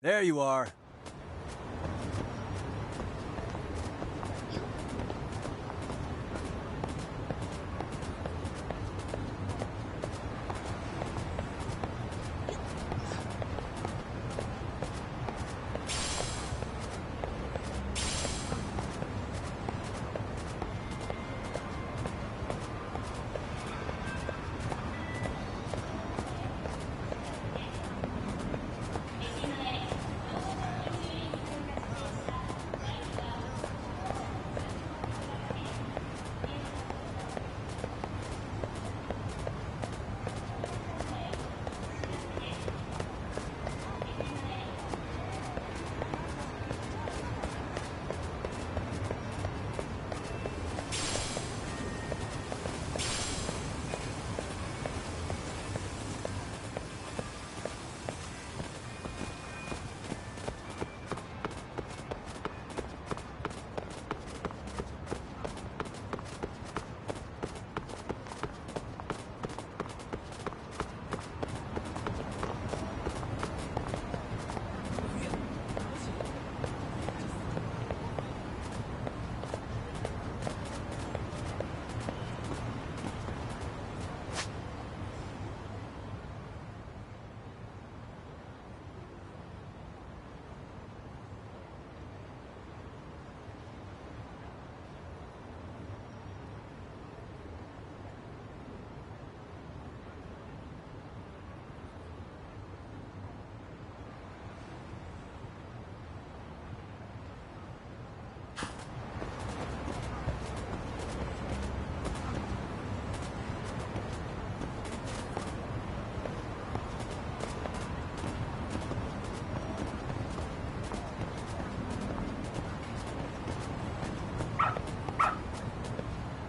There you are.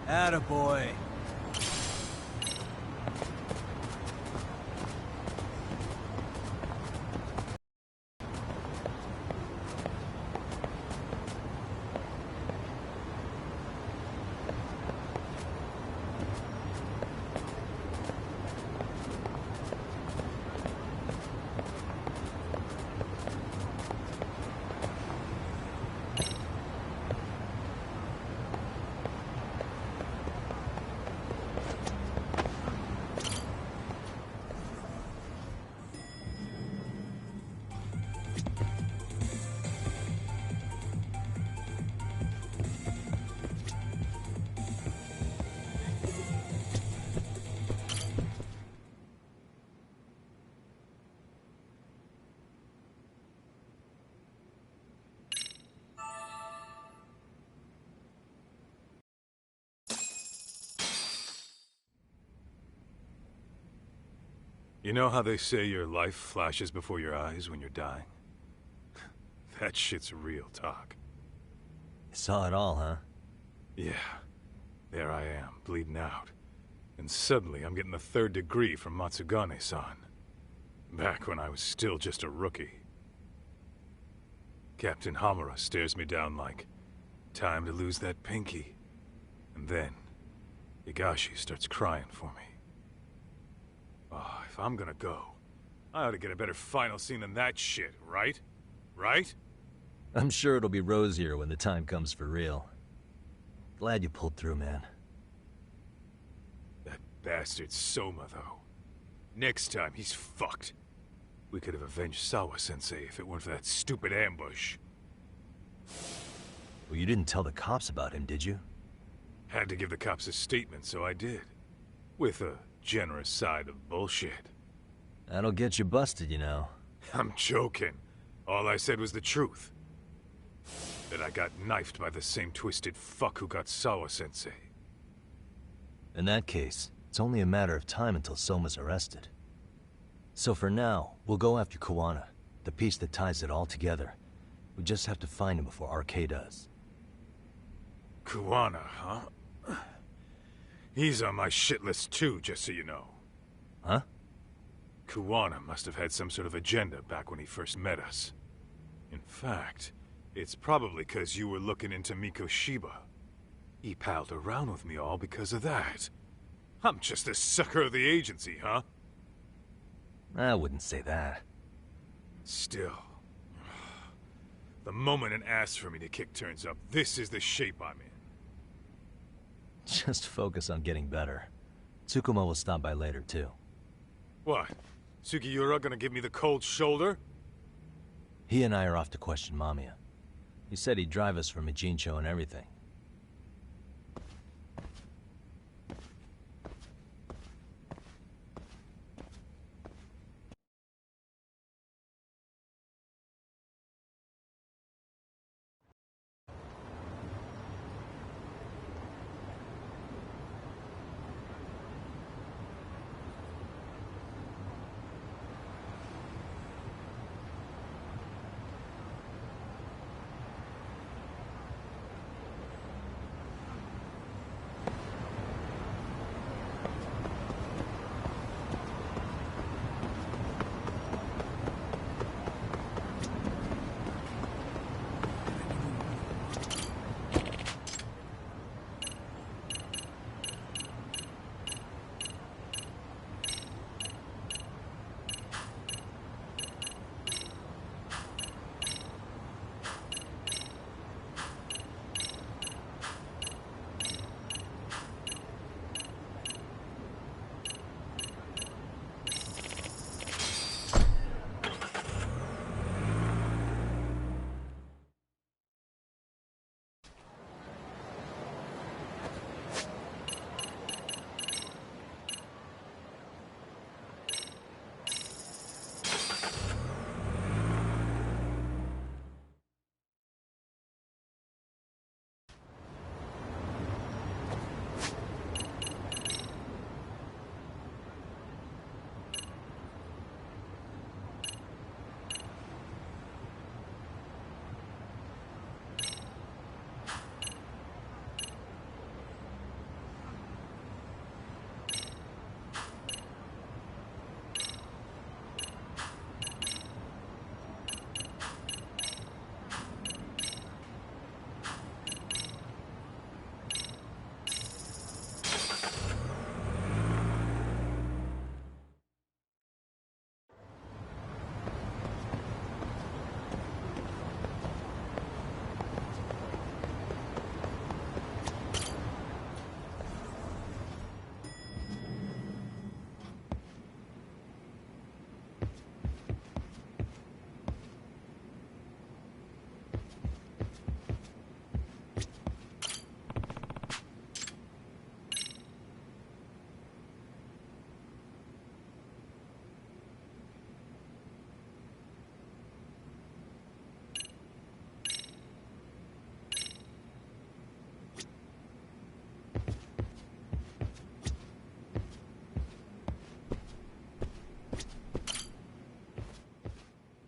Attaboy. You know how they say your life flashes before your eyes when you're dying? That shit's real talk. You saw it all, huh? Yeah. There I am, bleeding out. And suddenly I'm getting the 3rd degree from Matsugane-san. Back when I was still just a rookie. Captain Hamura stares me down like, time to lose that pinky. And then, Higashi starts crying for me. Oh, if I'm gonna go, I ought to get a better final scene than that shit, right? Right? I'm sure it'll be rosier when the time comes for real. Glad you pulled through, man. That bastard Soma, though. Next time, he's fucked. We could have avenged Sawa-sensei if it weren't for that stupid ambush. Well, you didn't tell the cops about him, did you? Had to give the cops a statement, so I did. With a generous side of bullshit. That'll get you busted, you know. I'm joking. All I said was the truth. That I got knifed by the same twisted fuck who got Sawa-sensei. In that case, it's only a matter of time until Soma's arrested. So for now, we'll go after Kuwana, the piece that ties it all together. We just have to find him before RK does. Kuwana, huh? He's on my shit list too, just so you know. Huh? Kuwana must have had some sort of agenda back when he first met us. In fact, it's probably because you were looking into Mikoshiba. He palled around with me all because of that. I'm just a sucker of the agency, huh? I wouldn't say that. Still, The moment an ass-for-me-to kick turns up, this is the shape I'm in. Just focus on getting better. Tsukuma will stop by later, too. What? Sugiura gonna give me the cold shoulder? He and I are off to question Mamiya. He said he'd drive us from Ijincho and everything.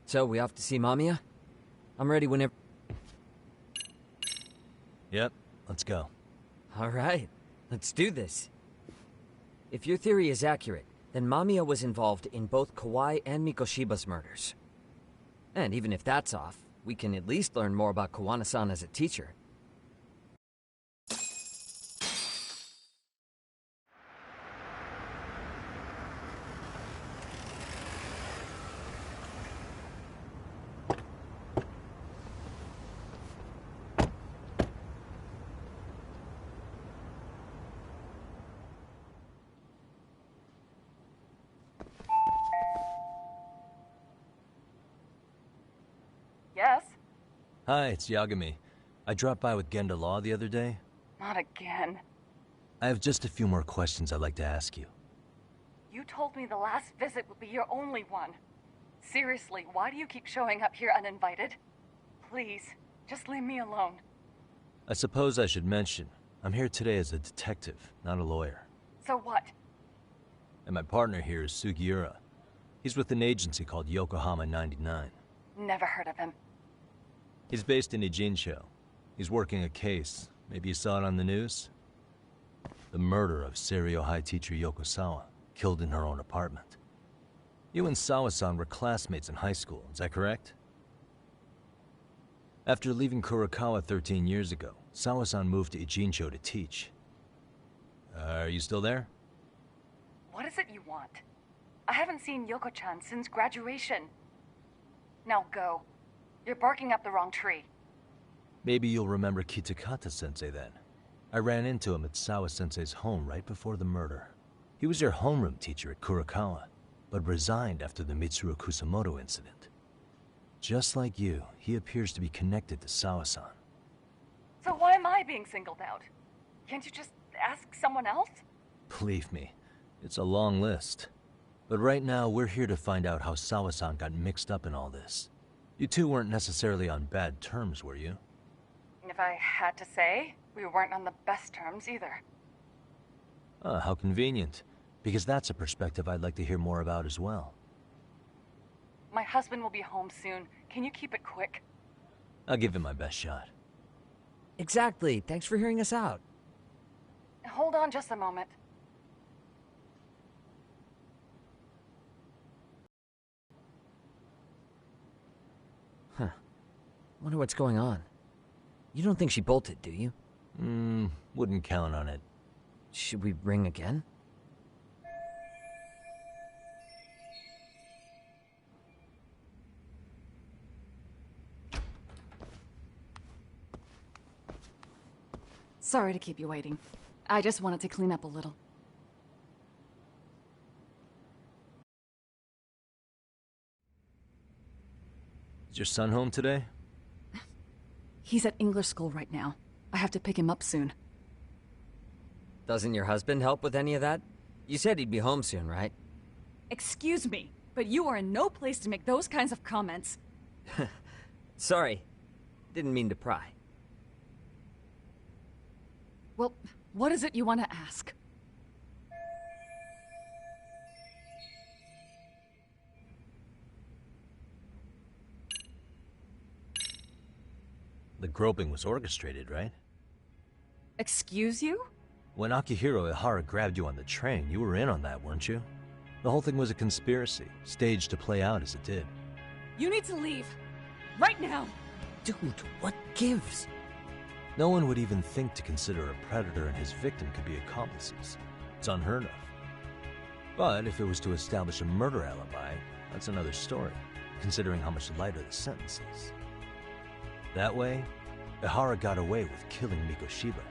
So, we off to see Mamiya? I'm ready whenever... Yep, let's go. Alright, let's do this. If your theory is accurate, then Mamiya was involved in both Kawai and Mikoshiba's murders. And even if that's off, we can at least learn more about Kawana-san as a teacher. Yes? Hi, it's Yagami. I dropped by with Genda Law the other day. Not again. I have just a few more questions I'd like to ask you. You told me the last visit would be your only one. Seriously, why do you keep showing up here uninvited? Please, just leave me alone. I suppose I should mention, I'm here today as a detective, not a lawyer. So what? And my partner here is Sugiura. He's with an agency called Yokohama 99. Never heard of him. He's based in Ijincho. He's working a case. Maybe you saw it on the news? The murder of Seiryo High teacher Yoko Sawa, killed in her own apartment. You and Sawa-san were classmates in high school, is that correct? After leaving Kurokawa 13 years ago, Sawa-san moved to Ijincho to teach. Are you still there? What is it you want? I haven't seen Yoko-chan since graduation. Now go. You're barking up the wrong tree. Maybe you'll remember Kitakata-sensei then. I ran into him at Sawa-sensei's home right before the murder. He was your homeroom teacher at Kurakawa, but resigned after the Mitsuru Kusamoto incident. Just like you, he appears to be connected to Sawa-san. So why am I being singled out? Can't you just ask someone else? Believe me, it's a long list. But right now, we're here to find out how Sawa-san got mixed up in all this. You two weren't necessarily on bad terms, were you? If I had to say, we weren't on the best terms either. Ah, how convenient. Because that's a perspective I'd like to hear more about as well. My husband will be home soon. Can you keep it quick? I'll give it my best shot. Exactly. Thanks for hearing us out. Hold on just a moment. Wonder what's going on. You don't think she bolted, do you? Wouldn't count on it. Should we ring again? Sorry to keep you waiting. I just wanted to clean up a little. Is your son home today? He's at English school right now. I have to pick him up soon. Doesn't your husband help with any of that? You said he'd be home soon, right? Excuse me, but you are in no place to make those kinds of comments. Sorry. Didn't mean to pry. Well, what is it you want to ask? The groping was orchestrated, right? Excuse you? When Akihiro Ihara grabbed you on the train, you were in on that, weren't you? The whole thing was a conspiracy, staged to play out as it did. You need to leave. Right now. Dude, what gives? No one would even think to consider a predator and his victim could be accomplices. It's unheard of. But if it was to establish a murder alibi, that's another story, considering how much lighter the sentence is. That way, Ihara got away with killing Mikoshiba,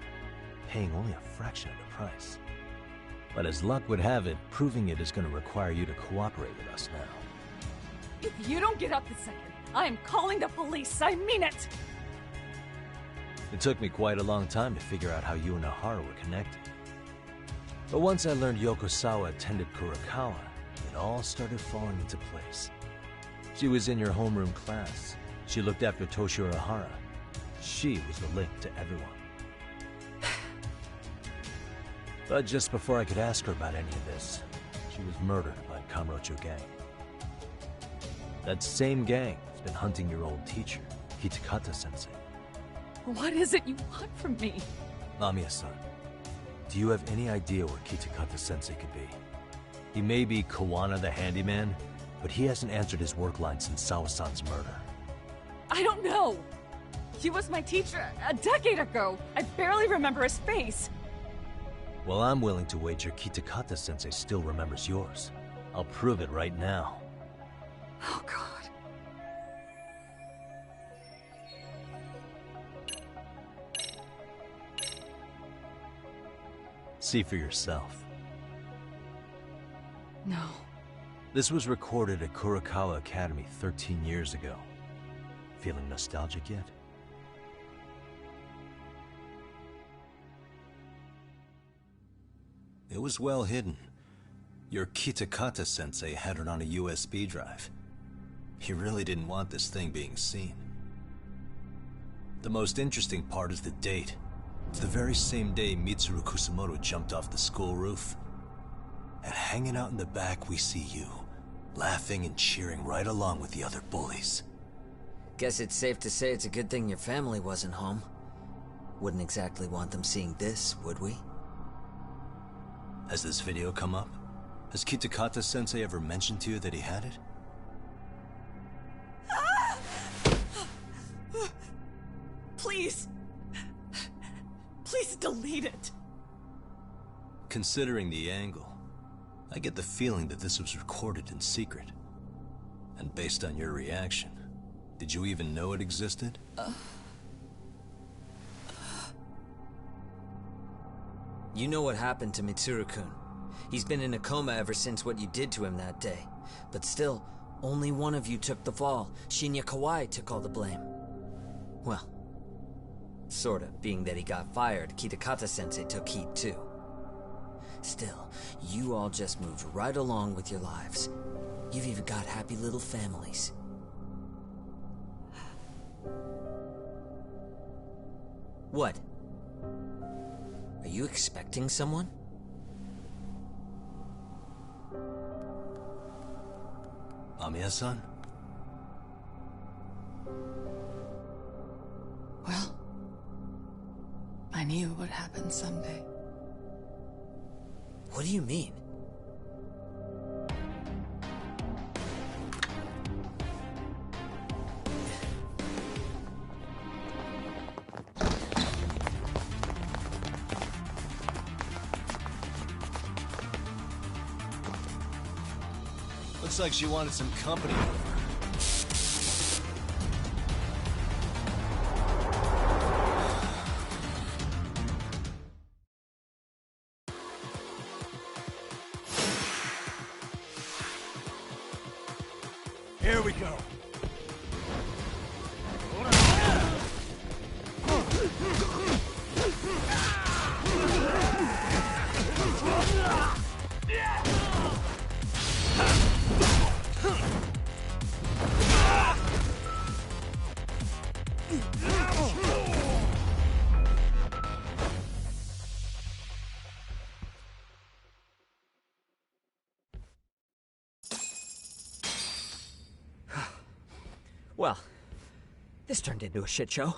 paying only a fraction of the price. But as luck would have it, proving it is going to require you to cooperate with us now. If you don't get up this second, I am calling the police. I mean it. It took me quite a long time to figure out how you and Ihara were connected. But once I learned Yokosawa attended Kurakawa, it all started falling into place. She was in your homeroom class. She looked after Toshiro Ihara. She was the link to everyone. But just before I could ask her about any of this, she was murdered by Kamurocho gang. That same gang has been hunting your old teacher, Kitakata-sensei. What is it you want from me? Lamia-san, do you have any idea where Kitakata-sensei could be? He may be Kawana the handyman, but he hasn't answered his work line since Sawa-san's murder. I don't know. He was my teacher a decade ago. I barely remember his face. Well, I'm willing to wager Kitakata-sensei still remembers yours. I'll prove it right now. Oh, God. See for yourself. No. This was recorded at Kurakawa Academy 13 years ago. Feeling nostalgic yet? It was well hidden. Your Kitakata-sensei had it on a USB drive. He really didn't want this thing being seen. The most interesting part is the date. It's the very same day Mitsuru Kusamoto jumped off the school roof. And hanging out in the back, we see you, laughing and cheering right along with the other bullies. Guess it's safe to say it's a good thing your family wasn't home. Wouldn't exactly want them seeing this, would we? Has this video come up? Has Kitakata-sensei ever mentioned to you that he had it? Please. Please delete it. Considering the angle, I get the feeling that this was recorded in secret. And based on your reaction, Did you even know it existed? You know what happened to Mitsuru-kun. He's been in a coma ever since what you did to him that day. But still, only one of you took the fall. Shinya Kawai took all the blame. Well, sorta, being that he got fired, Kitakata-sensei took heat too. Still, you all just moved right along with your lives. You've even got happy little families. What? Are you expecting someone? Mamiya-san? Well, I knew it would happen someday. What do you mean? Looks like she wanted some company. Here we go. Well, this turned into a shit show.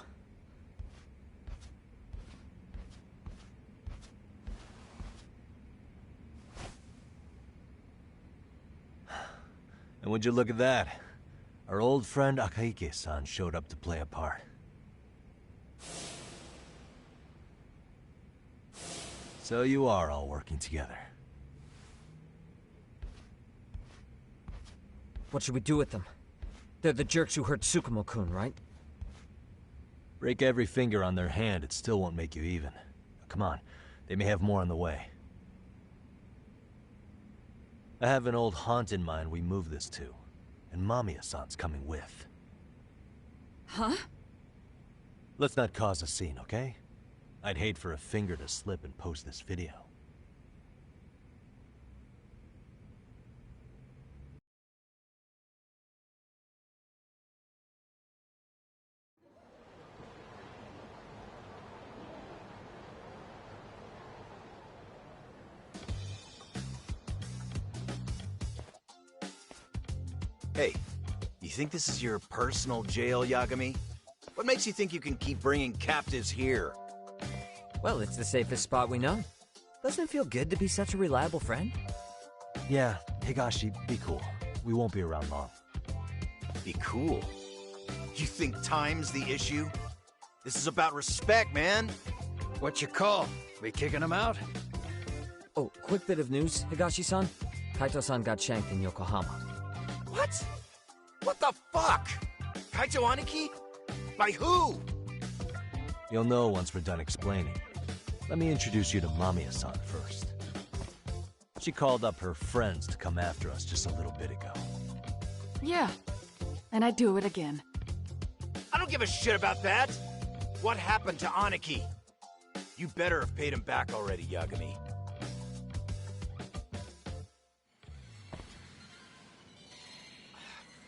And would you look at that? Our old friend Akahike-san showed up to play a part. So you are all working together. What should we do with them? They're the jerks who hurt Tsukumo-kun, right? Break every finger on their hand, it still won't make you even. Come on, they may have more on the way. I have an old haunt in mind we move this to, and Mamiya-san's coming with. Huh? Let's not cause a scene, okay? I'd hate for a finger to slip and post this video. Hey, you think this is your personal jail, Yagami? What makes you think you can keep bringing captives here? Well, it's the safest spot we know. Doesn't it feel good to be such a reliable friend? Yeah, Higashi, be cool. We won't be around long. Be cool. You think time's the issue? This is about respect, man. What you call? We kicking him out? Oh, quick bit of news, Higashi-san. Kaito-san got shanked in Yokohama. What? What the fuck? Kaito Aniki? By who? You'll know once we're done explaining. Let me introduce you to Mamiya-san first. She called up her friends to come after us just a little bit ago. Yeah, and I'd do it again. I don't give a shit about that. What happened to Aniki? You better have paid him back already, Yagami.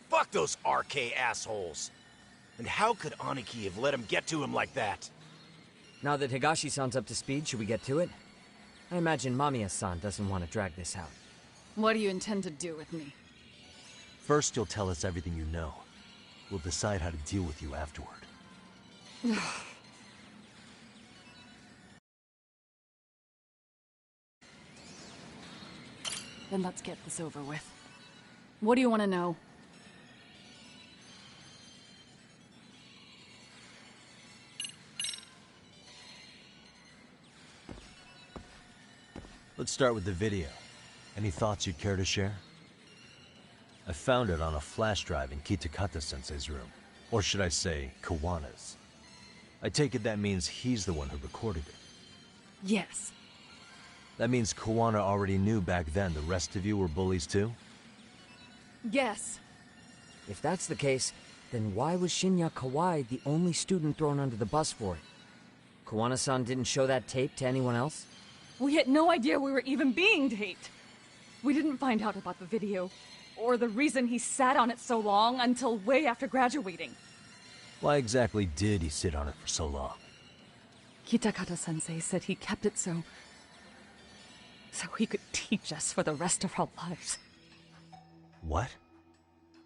Fuck those RK assholes. And how could Aniki have let him get to him like that? Now that Higashi-san's up to speed, should we get to it? I imagine Mamiya-san doesn't want to drag this out. What do you intend to do with me? First, you'll tell us everything you know. We'll decide how to deal with you afterward. Then let's get this over with. What do you want to know? Let's start with the video. Any thoughts you'd care to share? I found it on a flash drive in Kitakata-sensei's room. Or should I say, Kawana's. I take it that means he's the one who recorded it. Yes. That means Kawana already knew back then the rest of you were bullies too? Yes. If that's the case, then why was Shinya Kawai the only student thrown under the bus for it? Kawana-san didn't show that tape to anyone else? We had no idea we were even being taped. We didn't find out about the video, or the reason he sat on it so long until way after graduating. Why exactly did he sit on it for so long? Kitakata-sensei said he kept it so he could teach us for the rest of our lives. What?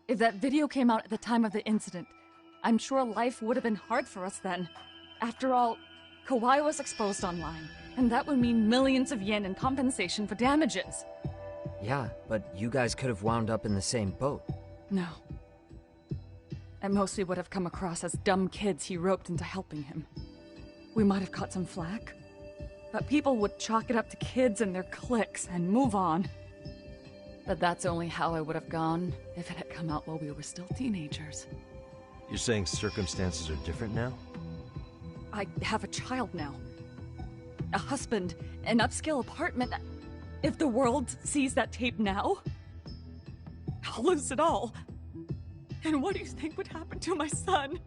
If that video came out at the time of the incident, I'm sure life would have been hard for us then. After all, Kawai was exposed online, and that would mean millions of yen in compensation for damages. Yeah, but you guys could have wound up in the same boat. No. At most we would have come across as dumb kids he roped into helping him. We might have caught some flack, but people would chalk it up to kids and their cliques and move on. But that's only how I would have gone if it had come out while we were still teenagers. You're saying circumstances are different now? I have a child now. A husband, an upscale apartment. If the world sees that tape now, I'll lose it all. And what do you think would happen to my son?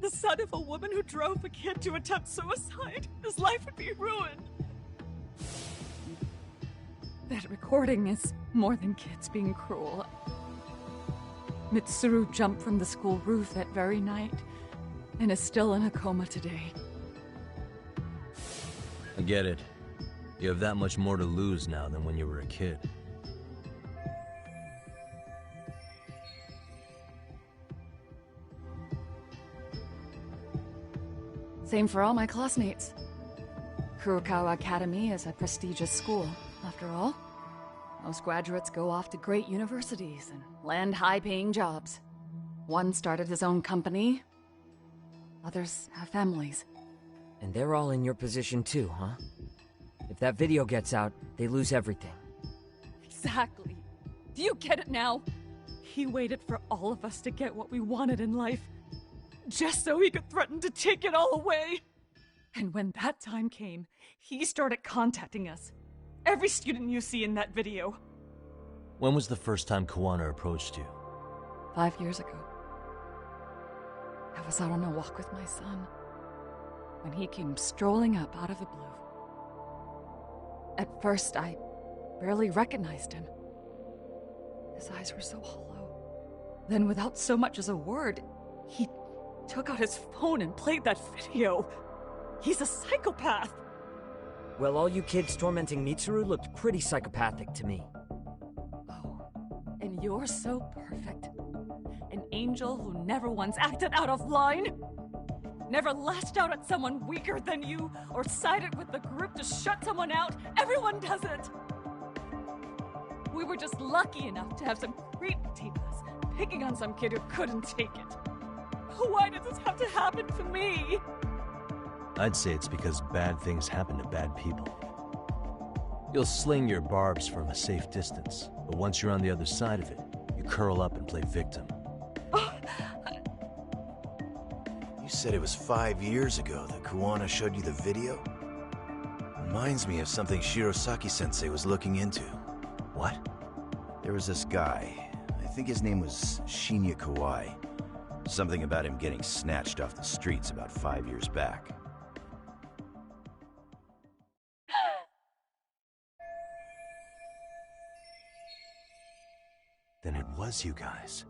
The son of a woman who drove a kid to attempt suicide. His life would be ruined. That recording is more than kids being cruel. Mitsuru jumped from the school roof that very night and is still in a coma today. I get it. You have that much more to lose now than when you were a kid. Same for all my classmates. Kurokawa Academy is a prestigious school, after all. Most graduates go off to great universities and land high-paying jobs. One started his own company. Others have families. And they're all in your position too, huh? If that video gets out, they lose everything. Exactly. Do you get it now? He waited for all of us to get what we wanted in life, just so he could threaten to take it all away. And when that time came, he started contacting us. Every student you see in that video. When was the first time Kawana approached you? 5 years ago. I was out on a walk with my son when he came strolling up out of the blue. At first, I barely recognized him. His eyes were so hollow. Then, without so much as a word, he took out his phone and played that video. He's a psychopath! Well, all you kids tormenting Mitsuru looked pretty psychopathic to me. Oh, and you're so perfect. An angel who never once acted out of line. Never lashed out at someone weaker than you, or sided with the group to shut someone out. Everyone does it! We were just lucky enough to have some creep tape us, picking on some kid who couldn't take it. Why did this have to happen to me? I'd say it's because bad things happen to bad people. You'll sling your barbs from a safe distance, but once you're on the other side of it, you curl up and play victim. You said it was 5 years ago that Kawana showed you the video? Reminds me of something Shirosaki-sensei was looking into. What? There was this guy. I think his name was Shinya Kawai. Something about him getting snatched off the streets about 5 years back. Then it was you guys.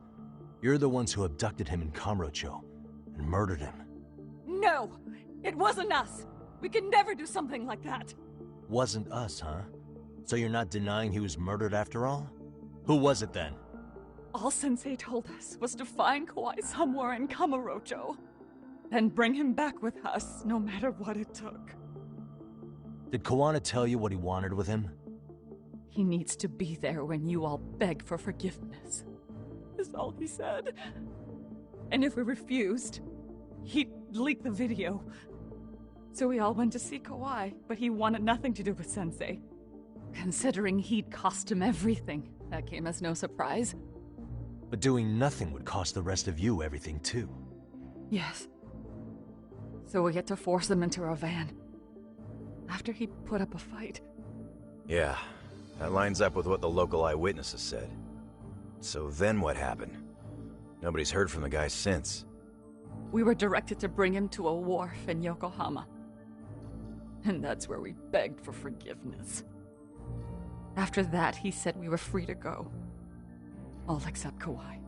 You're the ones who abducted him in Kamurocho and murdered him. No! It wasn't us! We could never do something like that! Wasn't us, huh? So you're not denying he was murdered after all? Who was it then? All Sensei told us was to find Kawai somewhere in Kamurocho, then bring him back with us, no matter what it took. Did Kawana tell you what he wanted with him? He needs to be there when you all beg for forgiveness. Is all he said. And if we refused, he'd leak the video. So we all went to see Kawai, but he wanted nothing to do with Sensei. Considering he'd cost him everything, that came as no surprise. But doing nothing would cost the rest of you everything too. Yes. So we get to force him into our van. After he put up a fight. Yeah, that lines up with what the local eyewitnesses said. So then what happened? Nobody's heard from the guy since. We were directed to bring him to a wharf in Yokohama. And that's where we begged for forgiveness. After that, he said we were free to go. All except Kawai.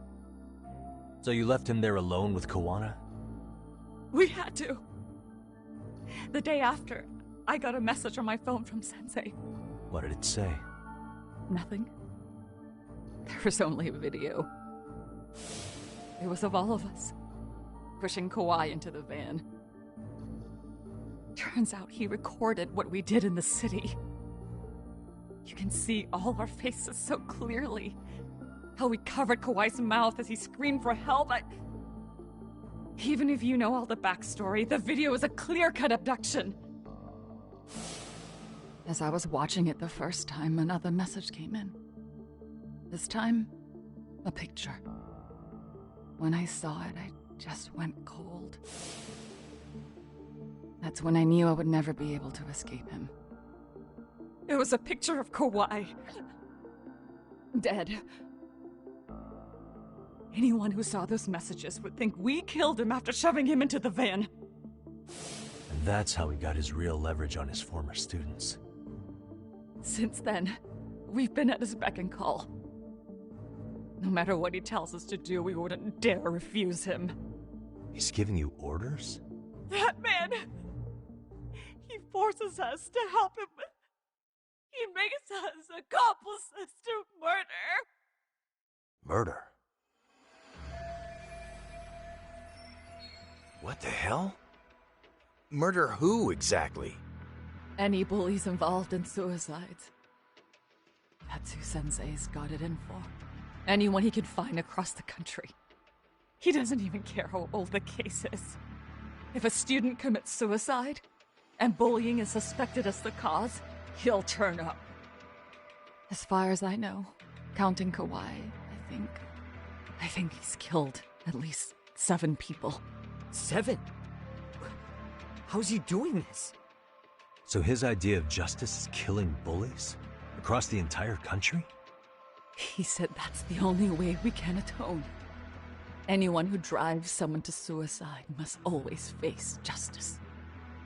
So you left him there alone with Kawana? We had to. The day after, I got a message on my phone from Sensei. What did it say? Nothing. There was only a video. It was of all of us, pushing Kawai into the van. Turns out he recorded what we did in the city. You can see all our faces so clearly. How we covered Kawai's mouth as he screamed for help. Even if you know all the backstory, the video is a clear-cut abduction. As I was watching it the first time, another message came in. This time, a picture. When I saw it, I just went cold. That's when I knew I would never be able to escape him. It was a picture of Kawai. Dead. Anyone who saw those messages would think we killed him after shoving him into the van. And that's how he got his real leverage on his former students. Since then, we've been at his beck and call. No matter what he tells us to do, we wouldn't dare refuse him. He's giving you orders? That man! He forces us to help him. He makes us accomplices to murder. Murder? What the hell? Murder who, exactly? Any bullies involved in suicides. That's who Sensei's got it in for. Anyone he can find across the country. He doesn't even care how old the case is. If a student commits suicide, and bullying is suspected as the cause, he'll turn up. As far as I know, counting Kawai, I think he's killed at least 7 people. 7? How's he doing this? So his idea of justice is killing bullies? Across the entire country? He said that's the only way we can atone. Anyone who drives someone to suicide must always face justice.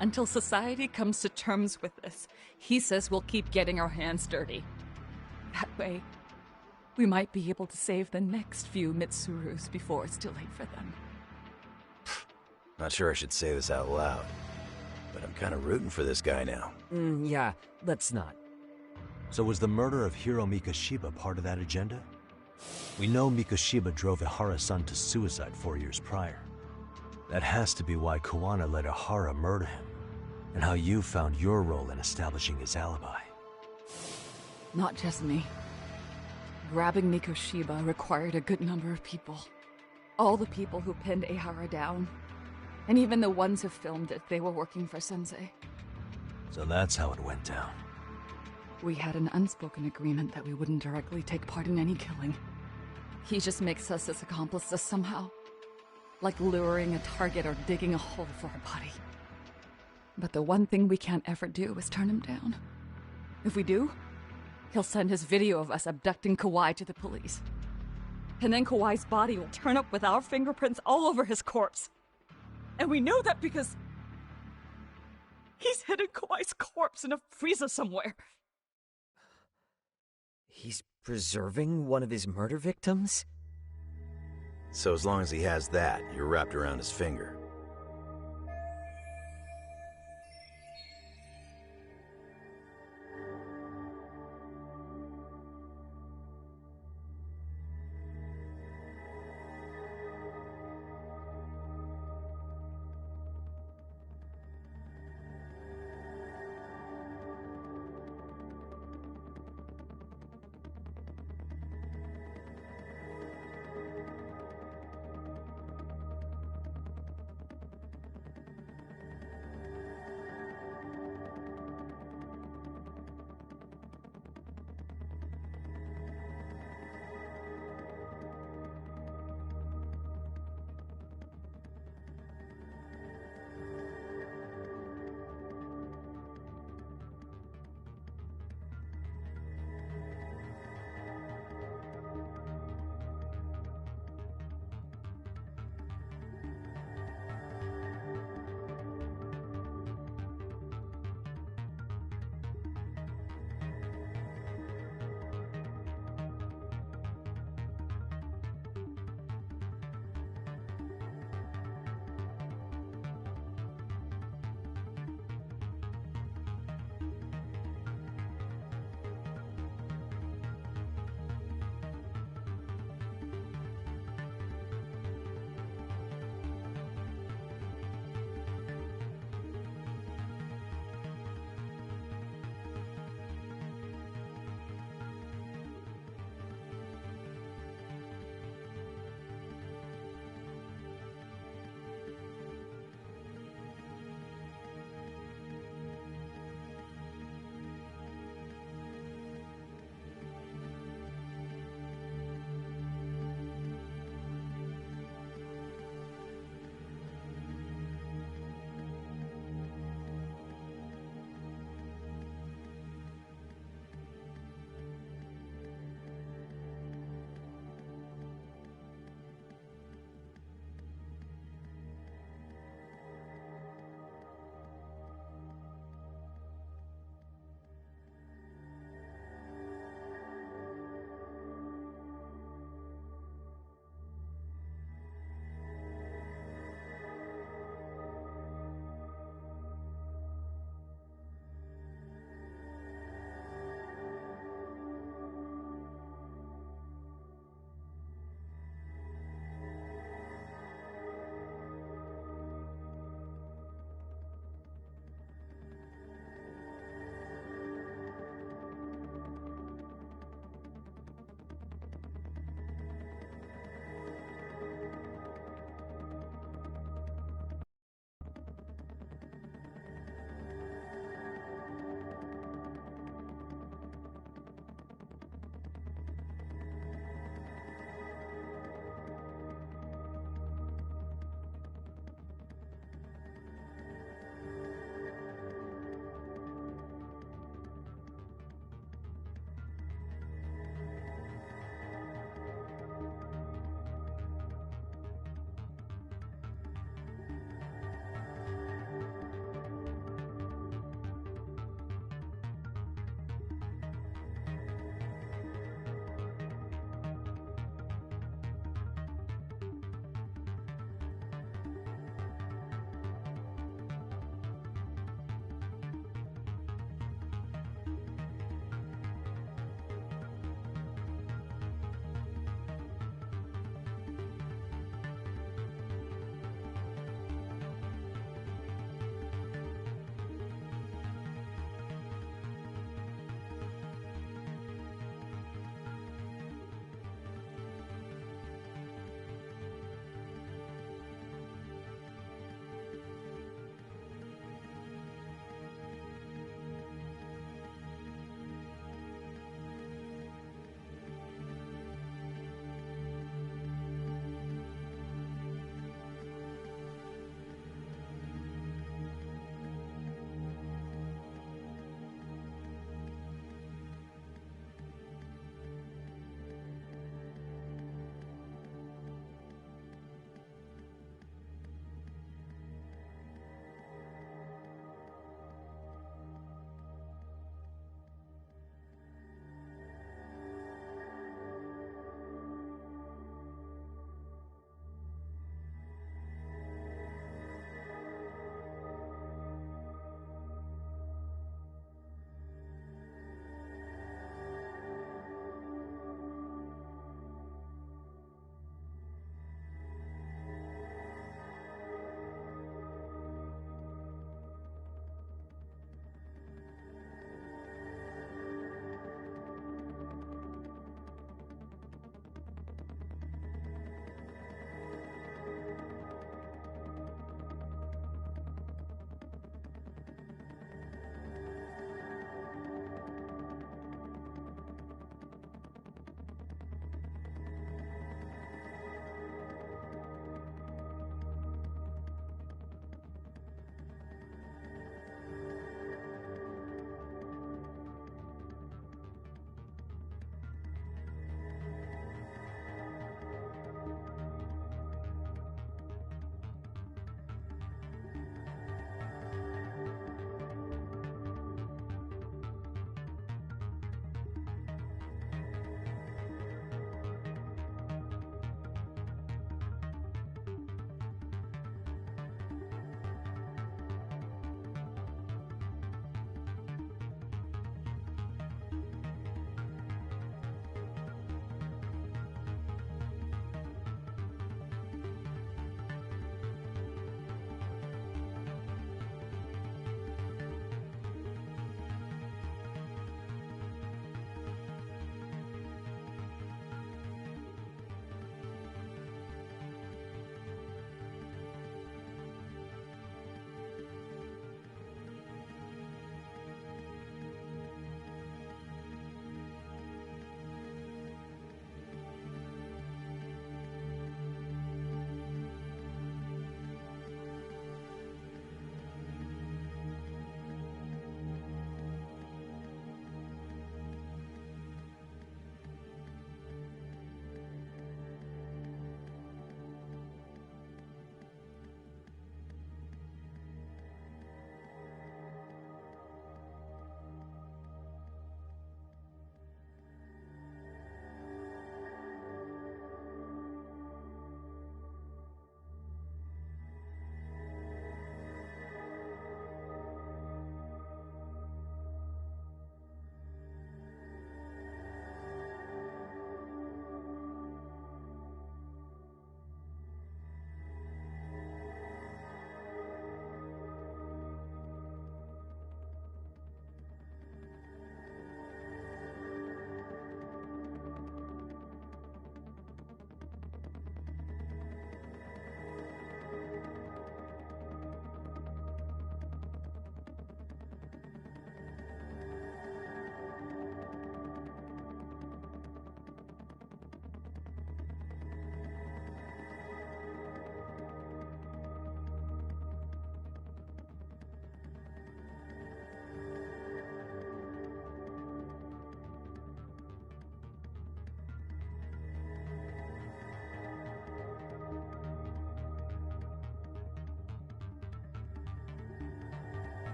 Until society comes to terms with this, he says we'll keep getting our hands dirty. That way, we might be able to save the next few Mitsurus before it's too late for them. Not sure I should say this out loud, but I'm kind of rooting for this guy now. Yeah, let's not. So was the murder of Hiro Mikoshiba part of that agenda? We know Mikoshiba drove Ihara-san to suicide 4 years prior. That has to be why Kawana let Ihara murder him, and how you found your role in establishing his alibi. Not just me. Grabbing Mikoshiba required a good number of people. All the people who pinned Ihara down. And even the ones who filmed it, they were working for Sensei. So that's how it went down. We had an unspoken agreement that we wouldn't directly take part in any killing. He just makes us his accomplices somehow. Like luring a target or digging a hole for a body. But the one thing we can't ever do is turn him down. If we do, he'll send his video of us abducting Kawai to the police. And then Kawai's body will turn up with our fingerprints all over his corpse. And we know that because he's hidden Kawai's corpse in a freezer somewhere. He's preserving one of his murder victims? So as long as he has that, you're wrapped around his finger.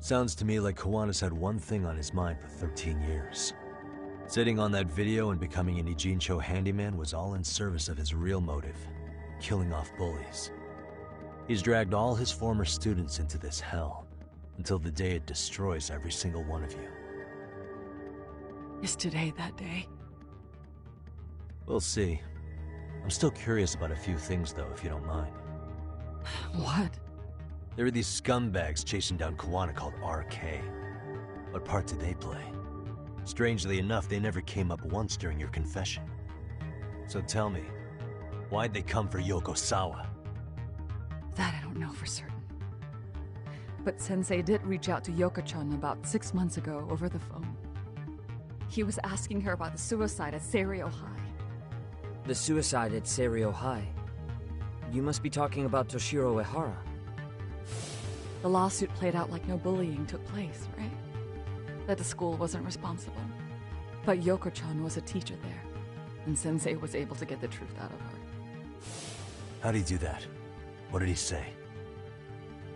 Sounds to me like Kiwanis had one thing on his mind for 13 years. Sitting on that video and becoming an Ijincho handyman was all in service of his real motive, killing off bullies. He's dragged all his former students into this hell, until the day it destroys every single one of you. Is today that day? We'll see. I'm still curious about a few things though, if you don't mind. What? There are these scumbags chasing down Kiwana called RK. What part did they play? Strangely enough, they never came up once during your confession. So tell me, why'd they come for Yokosawa? That I don't know for certain. But Sensei did reach out to Yoko-chan about 6 months ago over the phone. He was asking her about the suicide at Seiryo High. The suicide at Seiryo High. You must be talking about Toshiro Ehara. The lawsuit played out like no bullying took place, right? That the school wasn't responsible. But Yoko-chan was a teacher there, and Sensei was able to get the truth out of her. How'd he do that? What did he say?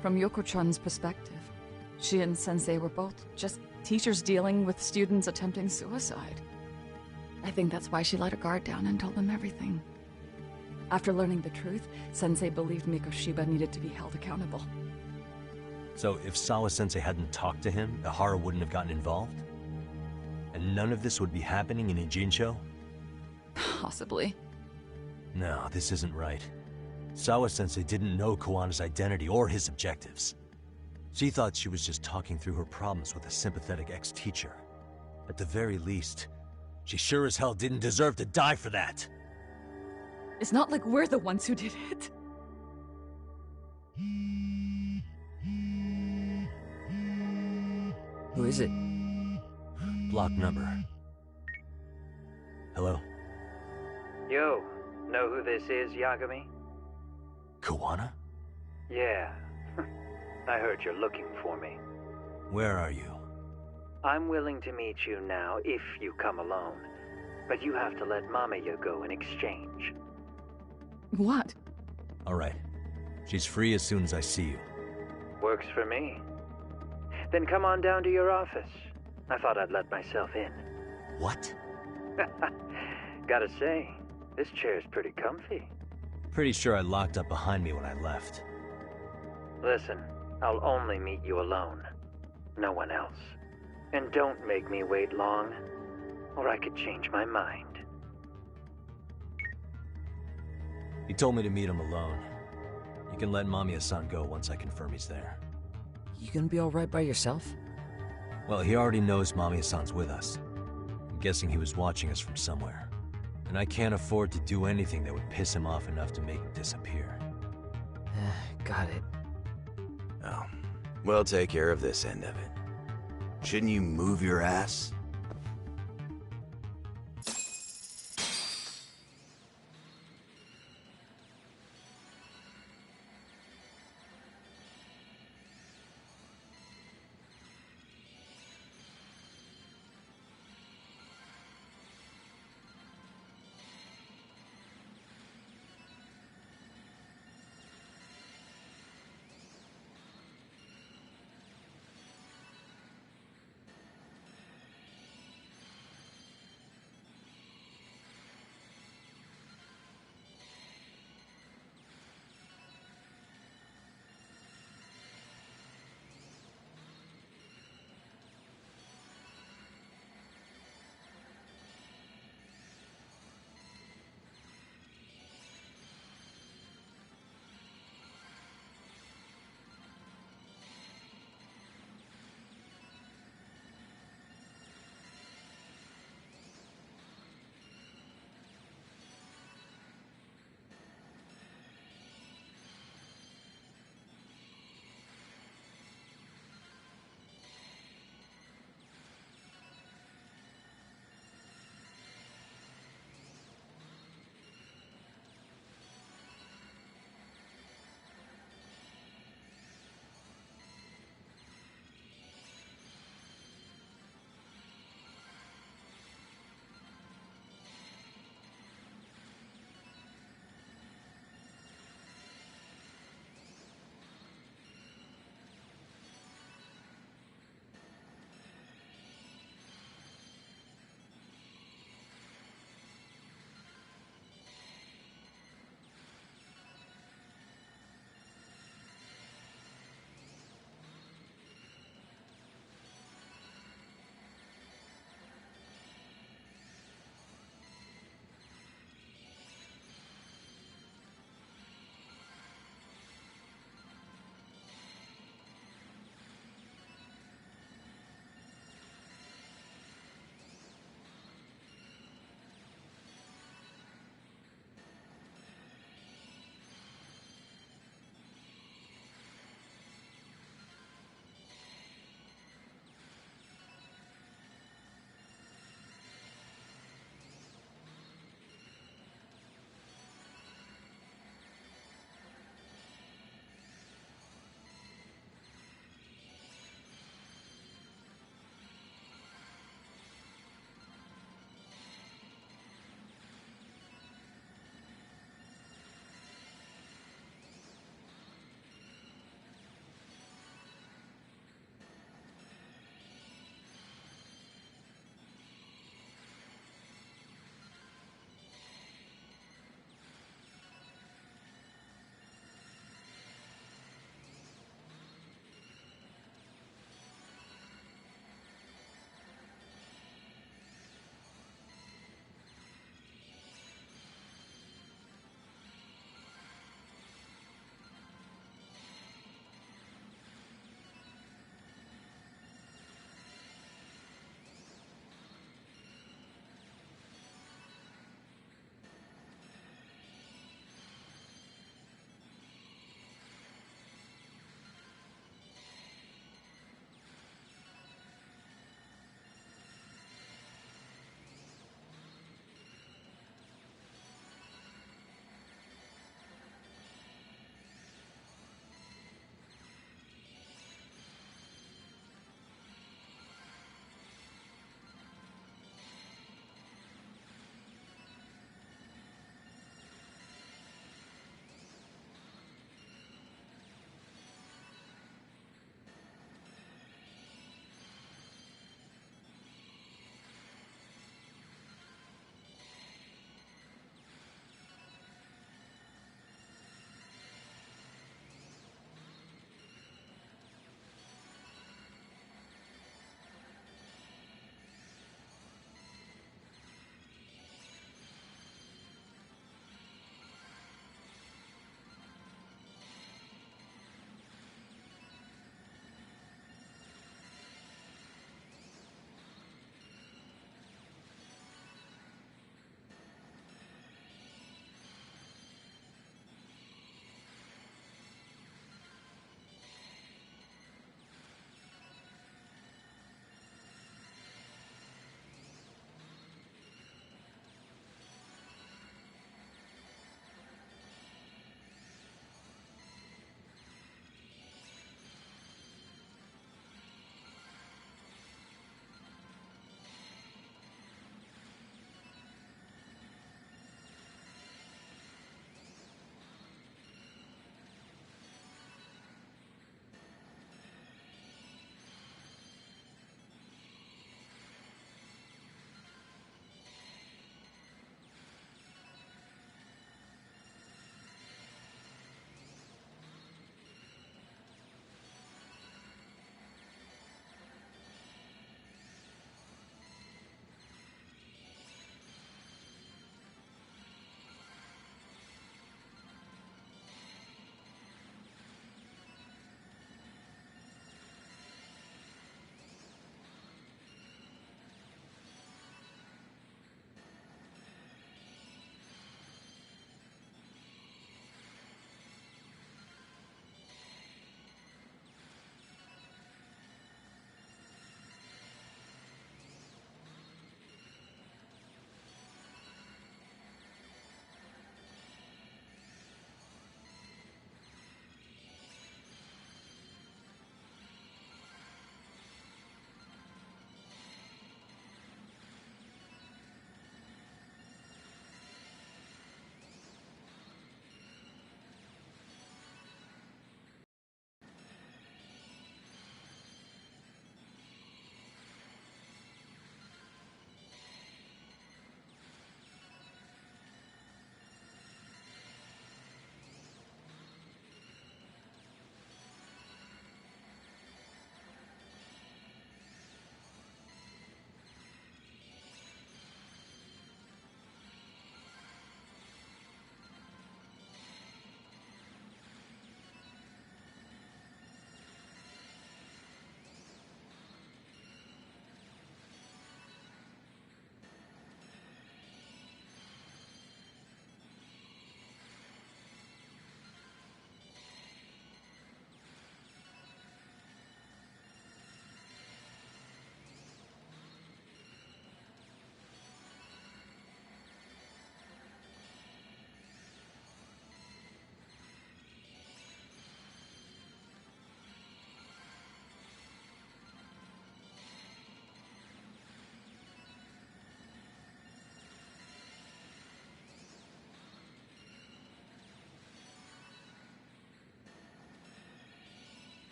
From Yoko-chan's perspective, she and Sensei were both just teachers dealing with students attempting suicide. I think that's why she let her guard down and told them everything. After learning the truth, Sensei believed Mikoshiba needed to be held accountable. So if Sawa-sensei hadn't talked to him, Ehara wouldn't have gotten involved? And none of this would be happening in Ijincho? Possibly. No, this isn't right. Sawa-sensei didn't know Kiwana's identity or his objectives. She thought she was just talking through her problems with a sympathetic ex-teacher. At the very least, she sure as hell didn't deserve to die for that! It's not like we're the ones who did it. Who is it? Block number. Hello? Yo, know who this is, Yagami? Kiwana? Yeah. I heard you're looking for me. Where are you? I'm willing to meet you now if you come alone. But you have to let Mamiya go in exchange. What? Alright. She's free as soon as I see you. Works for me. Then come on down to your office. I thought I'd let myself in. What? Gotta say, this chair's pretty comfy. Pretty sure I locked up behind me when I left. Listen, I'll only meet you alone. No one else. And don't make me wait long, or I could change my mind. He told me to meet him alone. You can let Mamiya-san go once I confirm he's there. You gonna be alright by yourself? Well, he already knows Mamiya-san's with us. I'm guessing he was watching us from somewhere. And I can't afford to do anything that would piss him off enough to make him disappear. Got it. Oh, we'll take care of this end of it. Shouldn't you move your ass?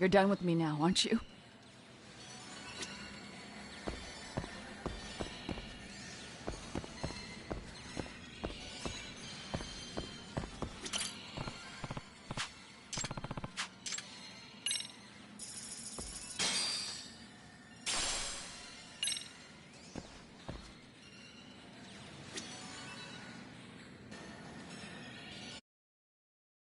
You're done with me now, aren't you?